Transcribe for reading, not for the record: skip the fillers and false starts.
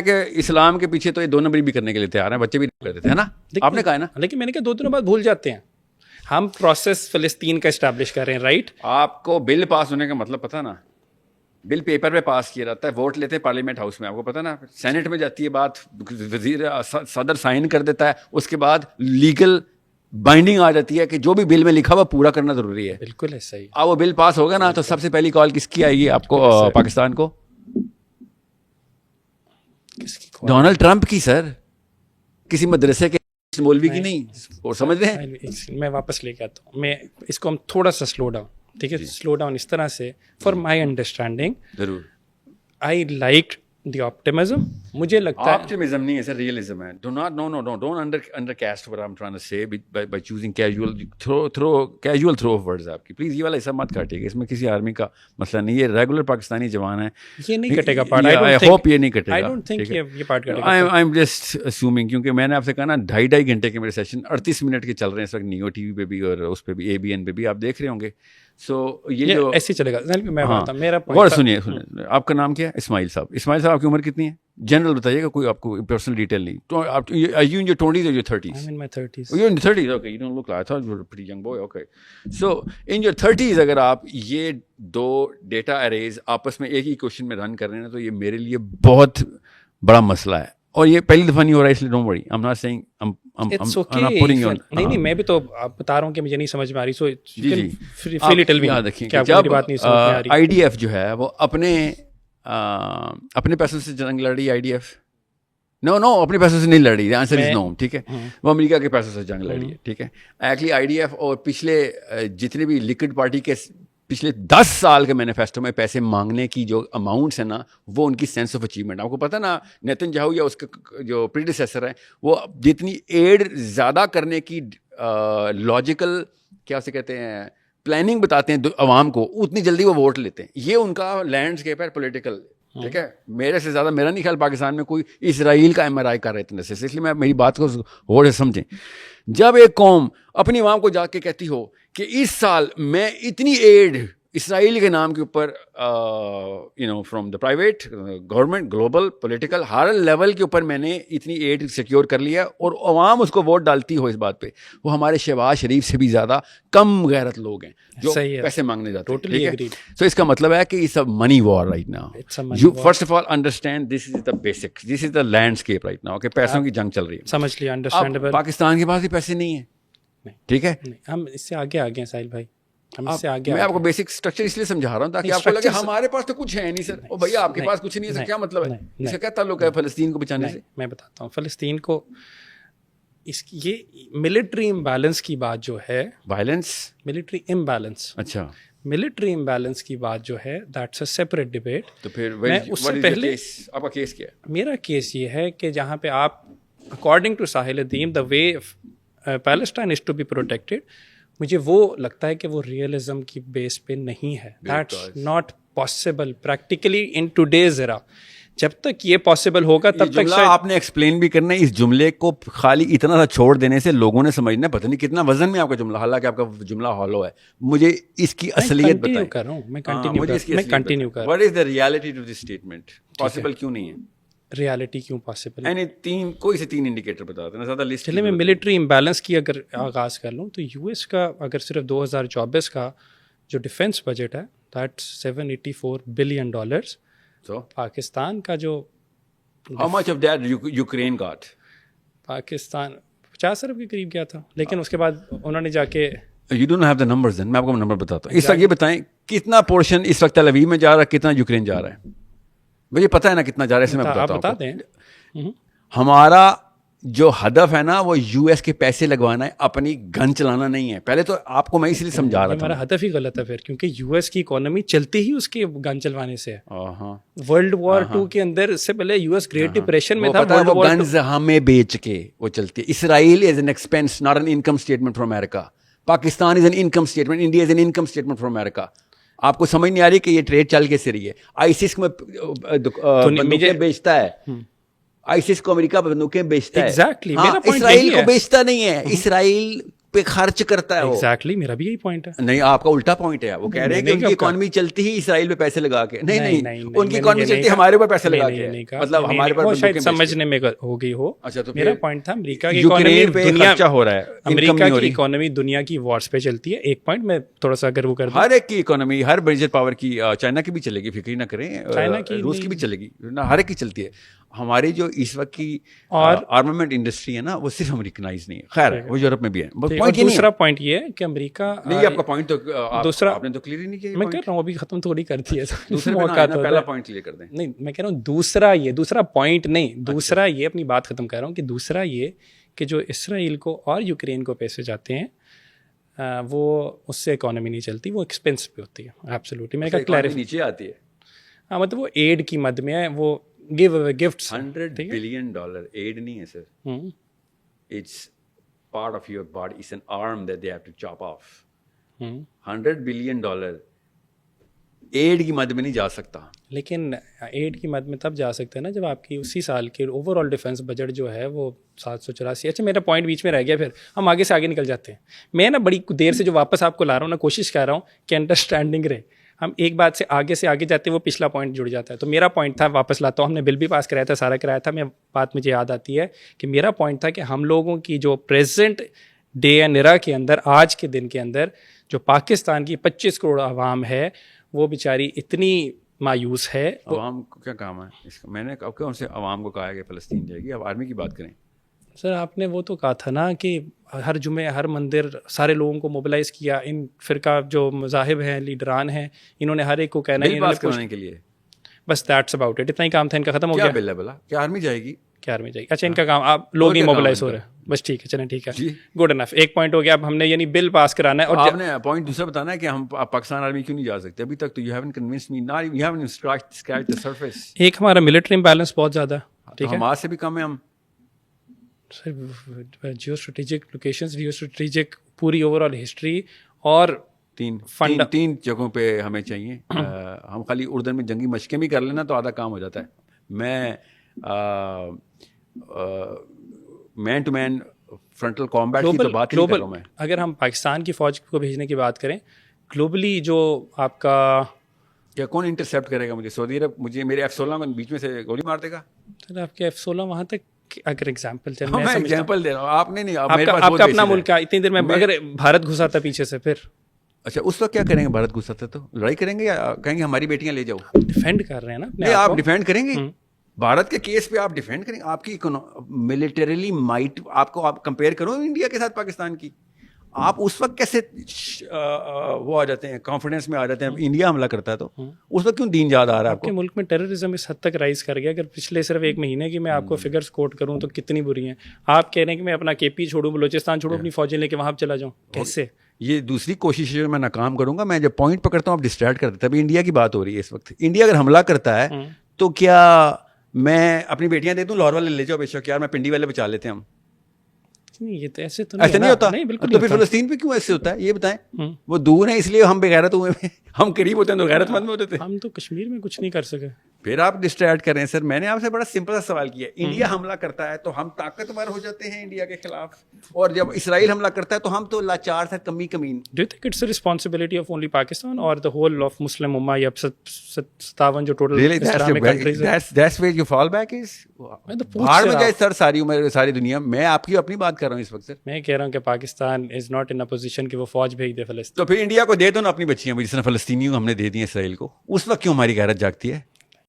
کہ اسلام کے پیچھے تو یہ دو نمبری بھی کرنے کے لیے تیار ہیں, بچے بھی کر دیتے ہیں نا, آپ نے کہا ہے نا. لیکن میں نے کہا 2 دنوں بعد بھول جاتے ہیں. ہم پروسیس فلسطین کا اسٹیبلش کر رہے ہیں, رائٹ. آپ کو بل پاس ہونے کا مطلب پتہ نا, بل پیپر پہ پاس کیا جاتا ہے, ووٹ لیتے ہیں پارلیمنٹ ہاؤس میں, آپ کو پتہ نا, سینٹ میں جاتی ہے بات, وزیر صدر سائن کر دیتا ہے, اس کے بعد لیگل بائنڈنگ آ جاتی ہے کہ جو بھی بل میں لکھا ہوا پورا کرنا ضروری ہے. بالکل ایسا ہی. اب وہ بل پاس ہوگا نا تو سب سے پہلی کال کس کی آئے گی آپ کو, پاکستان کو؟ ڈونلڈ ٹرمپ کی سر, کسی مدرسے کے مولوی کی نہیں. اور سمجھ رہے ہیں, میں واپس لے کے آتا ہوں. میں اس کو ہم تھوڑا سا سلو ڈاؤن, ٹھیک ہے, سلو ڈاؤن اس طرح سے, فار مائی انڈرسٹینڈنگ ضرور. I like the optimism. مجھے لگتا ہے آپٹمزم نہیں ہے سر, ریئلزم ہے. Do not don't undercast what I'm trying to say by choosing casual throw of words آپ کی. پلیز یہ والا ایسا مت کاٹیے گا, اس میں کسی آرمی کا مسئلہ نہیں. یہ ریگولر پاکستانی جوان ہے, یہ نہیں کٹے گا پارٹ. I hope یہ نہیں کٹے گا. I don't think یہ پارٹ کٹے گا. I'm just assuming, کیونکہ میں نے آپ سے کہا نا 2.5 گھنٹے کے میرے سیشن 38 منٹ کے چل رہے ہیں اس وقت, نیو ٹی وی پہ بھی اور اس پہ بھی, ABN پہ بھی آپ دیکھ رہے ہوں گے. سو یہ جو ایسے چلے گا. میں بتاتا ہوں میرا اور سنیے, آپ کا نام کیا ہے؟ اسماعیل صاحب. اسماعیل صاحب آپ کی عمر کتنی ہے؟ جنرل بتائیے گا, کوئی آپ کو پرسنل ڈیٹیل نہیں. Are you in your 20s or your 30s? I'm in my 30s. You're in your 30s, okay. You don't look like, I thought you were a pretty young boy, okay. So in your 30s اگر آپ یہ 2 data arrays آپس میں ایک ہی question میں رن کر رہے ہیں تو یہ میرے لیے بہت بڑا مسئلہ ہے. اور یہ پہلی دفعہ نہیں ہو رہا ہے, اس لیے don't worry. I'm not saying I'm not putting you on. نہیں, میں بھی تو آپ بتا رہا ہوں کہ مجھے نہیں سمجھ میں آ رہی. سو freely tell me. یاد رکھیں کیا جب میری بات نہیں سمجھ میں آ رہی. IDF جو ہے وہ اپنے پیسوں سے جنگ لڑ رہی ہے. IDF نو اپنے پیسوں سے نہیں لڑ رہی. آنسر از نو, ٹھیک ہے. وہ امریکہ کے پیسوں سے جنگ لڑ رہی ہے, ٹھیک ہے. ایکچولی IDF اور پچھلے جتنے بھی لیکوڈ پارٹی کے پچھلے 10 سال کے مینیفیسٹو میں پیسے مانگنے کی جو اماؤنٹس ہیں نا, وہ ان کی سینس آف اچیومنٹ. آپ کو پتہ نا, نیتن یاہو یا اس کے جو پریڈیسیسر ہیں, وہ جتنی ایڈ زیادہ کرنے کی لاجیکل کیا اسے کہتے ہیں پلاننگ بتاتے ہیں عوام کو, اتنی جلدی وہ ووٹ لیتے ہیں. یہ ان کا لینڈسکیپ ہے پولیٹیکل, ٹھیک ہے. میرے سے زیادہ میرا نہیں خیال پاکستان میں کوئی اسرائیل کا MRI کر رہے اتنے سے. اس لیے میں میری بات کو غور سے سمجھیں. جب ایک قوم اپنی عوام کو جا کے کہتی ہو کہ اس سال میں اتنی ایڈ اسرائیل کے نام کے اوپر from the private government global political Hare level کے اوپر میں نے اتنی ایڈ سیکیور کر لیا, اور عوام اس کو ووٹ ڈالتی ہو اس بات پہ, وہ ہمارے شہباز شریف سے بھی زیادہ کم غیرت لوگ ہیں جو پیسے مانگنے جاتے ہیں, ٹھیک ہے. سو اس کا مطلب ہے کہ it's a money war right now. You first of all understand this is the basic, this is the landscape right now, کہ پیسوں کی جنگ چل رہی ہے. سمجھ لیا, انڈرسٹینڈیبل. پاکستان کے پاس بھی پیسے نہیں ہیں, ٹھیک ہے. ہم اس سے آگے آ گئے ساحل بھائی, میں آپ کو بیسک اسٹرکچر اس لیے سمجھا رہا ہوں تاکہ آپ کو لگے ہمارے پاس تو کچھ ہے نہیں سر. اور بھیا آپ کے پاس کچھ نہیں ہے سر, کیا مطلب ہے, اس کا کیا تعلق ہے فلسطین کو بچانے سے؟ میں بتاتا ہوں. فلسطین کو اس کی یہ ملٹری امبیلنس کی بات جو ہے, وائلنس, ملٹری امبیلنس, اچھا ملٹری امبیلنس کی بات جو ہے, دیٹس اے سیپریٹ ڈبیٹ. تو پھر میں اس سے پہلے آپ کا کیس کیا ہے؟ میرا کیس یہ ہے کہ جہاں پہ آپ according to Salahuddin the way Palestine is to be protected, مجھے وہ لگتا ہے کہ وہ ریئلزم کی بیس پہ نہیں ہے. That's not possible practically in today's era. جب تک یہ پاسبل ہوگا تب تک آپ نے ایکسپلین بھی کرنا ہے. اس جملے کو خالی اتنا سا چھوڑ دینے سے لوگوں نے سمجھنا پتہ نہیں کتنا وزن میں آپ کا جملہ, حالانکہ آپ کا جملہ ہالو ہے. مجھے اس کی اصلیت بتائیں. کر رہا ہوں میں کنٹینیو کر رہا ہوں. What is the reality to this statement? Possible کیوں نہیں ہے؟ ریالٹی کیوں پاسبل ہے؟ یعنی کوئی سے 3 انڈیکیٹر بتا دینا زیادہ لسٹ. چلے میں ملٹری امبیلنس کی اگر آغاز کر لوں تو US کا اگر صرف 2024 کا جو ڈیفینس بجٹ ہے دیٹس $784 بلین. So پاکستان کا جو how much of that Ukraine got? Pakistan 50 ارب کے قریب گیا تھا, لیکن اس کے بعد انہوں نے جا کے You don't have the numbers then. میں آپ کو نمبر بتاتا ہوں. اس وقت یہ بتائیں کتنا پورشن اس وقت تل اویو میں جا رہا ہے, کتنا یوکرین جا رہا ہے. مجھے پتہ ہے نا کتنا جا رہا ہے, اس میں آپ بتا دیں. ہمارا جو ہدف ہے نا وہ US کے پیسے لگوانا ہے, اپنی گن چلانا نہیں ہے. پہلے تو آپ کو میں اس لیے سمجھا رہا تھا. ہمارا ہدف ہی غلط ہے پھر, کیونکہ US کی اکانومی چلتی ہی اس کے گن چلوانے سے ہے. ورلڈ وار 2 کے اندر اس سے پہلے US گریٹ ڈپریشن میں تھا. وہ گنز ہمیں بیچ کے وہ چلتی ہے. Israel is an expense not an income statement from America. Pakistan is an income statement, India is an income statement from America. آپ کو سمجھ نہیں آ رہی کہ یہ ٹریڈ چل کیسے رہی ہے. ISIS میں بندوقیں بیچتا ہے, ISIS کو امریکہ بندوقیں بیچتا ہے. ایگزیکٹلی اسرائیل کو بیچتا نہیں ہے. اسرائیل پہ خرچ کرتا ہے وہ. ایگزیکٹلی میرا بھی یہی پوائنٹ ہے. نہیں آپ کا الٹا پوائنٹ ہے. وہ کہہ رہے ہیں کہ ان کی اکانومی چلتی ہی اسرائیل پہ پیسے لگا کے. نہیں ان کی اکانومی چلتی ہمارے اوپر پیسے لگا کے. مطلب ہمارے پر شاید سمجھنے میں ہو گئی ہو. اچھا تو میرا پوائنٹ تھا امریکہ کی یوکرین پہ خرچہ ہو رہا ہے, امریکہ کی اکانومی دنیا کی وارس پہ چلتی ہے. ایک پوائنٹ میں تھوڑا سا اگر وہ کر دوں, ہر ایک کی اکانومی, ہر میجر پاور کی, چائنا کی بھی چلے گی, فکر نہ کریں, روس کی بھی چلے گی, ہر ایک کی چلتی ہے. ہماری جو اس وقت کی آرمامنٹ انڈسٹری ہے نا وہ صرف امریکنائز نہیں ہے. خیر وہ یورپ میں بھی ہے. دوسرا پوائنٹ یہ ہے کہ امریکہ نہیں, آپ کا پوائنٹ تو دوسرا آپ نے تو کلیئر ہی نہیں کیا. میں کہہ رہا ہوں ابھی ختم تھوڑی کرتی ہے, پہلا پوائنٹ کلیئر کر دیں. نہیں میں کہہ رہا ہوں دوسرا پوائنٹ نہیں, دوسرا یہ اپنی بات ختم کر رہا ہوں کہ دوسرا یہ کہ جو اسرائیل کو اور یوکرین کو پیسے جاتے ہیں وہ اس سے اکانومی نہیں چلتی, وہ ایکسپینس پہ ہوتی ہے. ایبسلیوٹلی میں کہا کلیئر نیچے آتی ہے. ہاں مطلب وہ ایڈ کی مد میں ہے, وہ گفٹس. $100 billion ایڈ نہیں ہے سر. It's part of your body. It's an arm that they have to chop off. $100 billion add کی مد میں نہیں جا سکتا. لیکن ایڈ کی مد میں تب جا سکتا ہے نا جب آپ کی اسی سال کے اوور آل ڈیفینس بجٹ جو ہے وہ 784. اچھا میرا پوائنٹ بیچ میں رہ گیا, پھر ہم آگے سے آگے نکل جاتے ہیں. میں نا بڑی دیر سے جو واپس آپ کو لا رہا ہوں نا, کوشش کر رہا ہوں کہ انڈرسٹینڈنگ رہے. ہم ایک بات سے آگے جاتے ہیں, وہ پچھلا پوائنٹ جڑ جاتا ہے. تو میرا پوائنٹ تھا, واپس لاتا ہوں, ہم نے بل بھی پاس کرایا تھا, سارا کرایا تھا. بات مجھے یاد آتی ہے کہ میرا پوائنٹ تھا کہ ہم لوگوں کی جو پریزنٹ ڈے اینڈ ایرا کے اندر, آج کے دن کے اندر جو پاکستان کی 25 کروڑ عوام ہے وہ بیچاری اتنی مایوس ہے. عوام کو کیا کام ہے اس کا؟ میں نے اب کیوں سے عوام کو کہا ہے کہ فلسطین جائے گی. اب آرمی کی بات کریں. سر آپ نے وہ تو کہا تھا نا کہ ہر جمعے ہر مندر سارے لوگوں کو موبلائز کیا. ان فرقہ جو مذاہب ہیں, لیڈران ہیں, انہوں نے ہر ایک کو کہنا ہے پاس کرانے کے لیے. بس دیٹس اباؤٹ اٹ. اتنا ہی کام تھا ان کا, ختم ہو گیا. کیا بل ہے بلا؟ کیا آرمی جائے گی؟ کیا آرمی جائے گی؟ اچھا ان کا کام, آپ لوگ ہی موبلائز ہو رہے ہیں. بس ٹھیک ہے, چلیں ٹھیک ہے, گڈ انف. ایک پوائنٹ ہو گیا. اب ہم نے یعنی بل پاس کرانا ہے. اور آپ نے پوائنٹ دوسرا بتانا ہے کہ ہم پاکستان آرمی کیوں نہیں جا سکتے ابھی تک. تو you haven't convinced me, not you haven't scratched the surface. ایک ہمارا ملٹری امبیلنس بہت زیادہ ہے, ٹھیک ہے, حماس سے بھی کم ہے ہم. Sir geo strategic locations, geo strategic پوری اوور آل ہسٹری, اور تین جگہوں پہ ہمیں چاہیے. ہم خالی اردن میں جنگی مشقیں بھی کر لینا تو آدھا کام ہو جاتا ہے. میں مین ٹو مین فرنٹل کامبیٹ کی تو بات نہیں کر رہا ہوں میں. اگر ہم پاکستان کی فوج کو بھیجنے کی بات کریں گلوبلی, جو آپ کا کیا کون انٹرسیپٹ کرے گا مجھے؟ سعودی عرب مجھے میرے F-16 میں بیچ میں سے گولی مار دے گا. سر آپ کے F-16 وہاں تک اگر ایگزامپل چل, میں ایگزامپل دے رہا ہوں, آپ نے نہیں, آپ کا اپنا ملک ہے. اتنی دیر میں اگر بھارت گھسا تھا پیچھے سے, پھر اچھا اس وقت کیا کریں گے؟ بھارت گھسا تھا تو لڑائی کریں گے یا کہیں گے ہماری بیٹیاں لے جاؤ؟ ڈیفینڈ کر رہے ہیں نا. نہیں آپ ڈیفینڈ کریں گے بھارت کے کیس پہ, آپ ڈیفینڈ کریں گے. آپ کی ملٹریلی مائٹ آپ کو آپ کمپیئر کرو انڈیا کے ساتھ پاکستان کی. آپ اس وقت کیسے وہ آ جاتے ہیں, کانفیڈنس میں آ جاتے ہیں. انڈیا حملہ کرتا ہے تو اس وقت کیوں دین یاد آ رہا ہے آپ کے ملک میں؟ ٹیررزم اس حد تک رائز کر گیا. اگر پچھلے صرف ایک مہینے کی میں آپ کو فگرز کوٹ کروں تو کتنی بری ہیں. آپ کہہ رہے ہیں کہ میں اپنا KP چھوڑوں, بلوچستان چھوڑوں, اپنی فوجیں لے کے وہاں چلا جاؤں, کیسے؟ یہ دوسری کوشش ہے, میں ناکام کروں گا. میں جب پوائنٹ پکڑتا ہوں آپ ڈسٹریکٹ کرتے. ابھی انڈیا کی بات ہو رہی ہے اس وقت. انڈیا اگر حملہ کرتا ہے تو کیا میں اپنی بیٹیاں دے دوں لاہور والے لے جاؤ بے شک یار, میں پنڈی والے بچا لیتے ہیں ہم. نہیں یہ تو ایسے تو نہیں ہوتا. بالکل. تو پھر فلسطین پہ کیوں ایسے ہوتا ہے یہ بتائیں؟ وہ دور ہیں اس لیے ہم بے غیرت ہوئے ہیں, ہم قریب ہوتے ہیں تو غیرت مند ہوتے تھے. ہم تو کشمیر میں کچھ نہیں کر سکے. پھر آپ ڈسٹریکٹ کر رہے ہیں سر. میں نے آپ سے بڑا سمپل سا سوال کیا. انڈیا حملہ کرتا ہے تو ہم طاقتور ہو جاتے ہیں انڈیا کے خلاف, اور جب اسرائیل حملہ کرتا ہے تو ہم تو لاچار سے کمین. Do you think it's a responsibility of only Pakistan or the whole of Muslim امہ, یا 57 جو ٹوٹل اسلامک کنٹریز ہیں؟ That's where you fall back is باہر میں جائے سر ساری عمر ساری دنیا. میں آپ کی اپنی بات کر رہا ہوں اس وقت سر. میں کہہ رہا ہوں کہ Pakistan is not in a position کہ وہ فوج بھیج دے فلسطین. تو پھر انڈیا کو دے دو نا اپنی بچیاں, جس نے فلسطینیوں ہم نے دے دی اسرائیل کو. اس وقت کیوں ہماری غیرت جاگتی ہے؟